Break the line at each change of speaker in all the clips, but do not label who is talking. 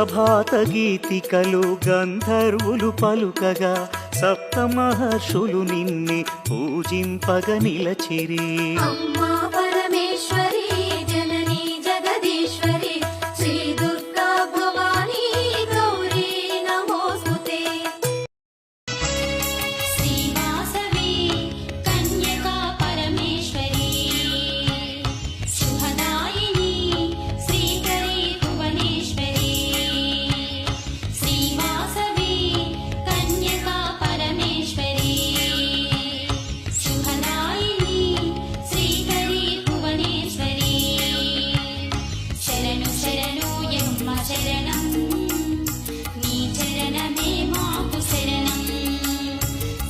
ప్రభాత గీతికలు గంధర్వులు పలుకగా సప్త మహర్షులు నిన్నే పూజింపగ నిలచిరి.
అమ్మా పరమేశ్వరి జననీ జగదీశ్వరి శ్రీ దుర్గా భవానీ గౌరీ నమోస్తుతే. శ్రీవాసవి కన్యకా పరమేశ్వరి శుభదాయిని శ్రీకరీ భువనేశ్వరి. శ్రీవాసవి కన్యకా పరమేశ్వరి శుభదాయిని శ్రీకరీ భువనేశ్వరి. శరణు శరణు యమ్మ శరణం నీ చరణమే మాకు శరణం.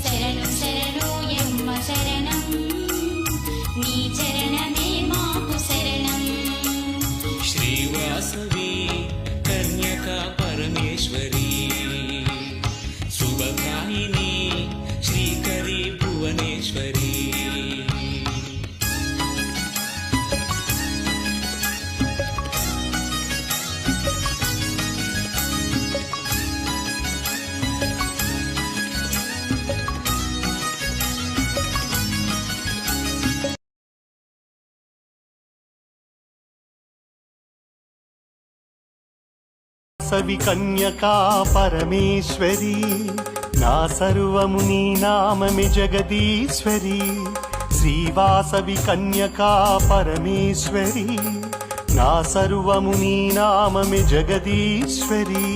శరణు శరణు యమ్మ శరణం నీ చరణమే మాకు శరణం.
శ్రీవాసవి కన్యకా పరమేశ్వరి శుభదాయిని శ్రీకరీ భువనేశ్వరి.
సవి కన్యకా పరమేశ్వరి నా సర్వము నీ నామమి జగదీశ్వరి. శ్రీవాసవి కన్యకా పరమేశ్వరి నా సర్వము నీ నామమి జగదీశ్వరి.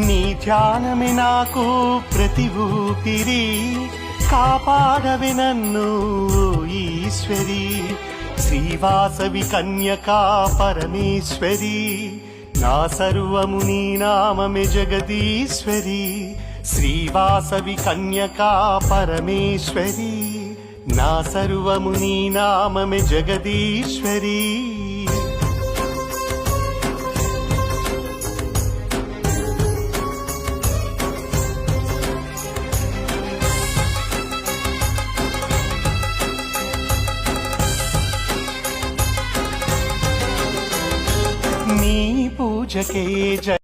నీ ధ్యానమే నాకు ప్రతి ఊపిరి కాపాడవి నన్ను ఓ ఈశ్వరి. శ్రీవాసవి కన్యకా పరమేశ్వరి నా సర్వము నీ నామమే జగదీశ్వరి. శ్రీవాసవి కన్యకా పరమేశ్వరి నా సర్వము నీ నామమే జగదీశ్వరి. నీ పూజకే జయ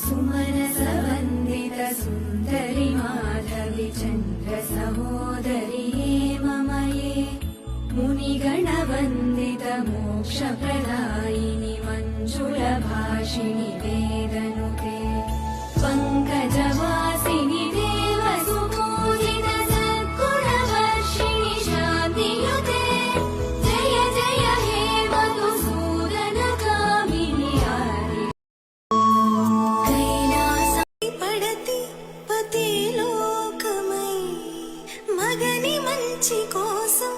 सुमनसवन्दित सुन्दरि माधवि चन्द्र सहोदरि हेममये मुनिगणवन्दित मोक्षप्रदायिनि मञ्जुलभाषिणि वेदनुते पङ्कजवासिनि देवसुपूजित सद्गुणवर्षिणि शान्तियुते जय जय हे मधुसूदनकामिनि आर्य कैलासि पडति पतिलोकमै मगनि मञ्चि కోసం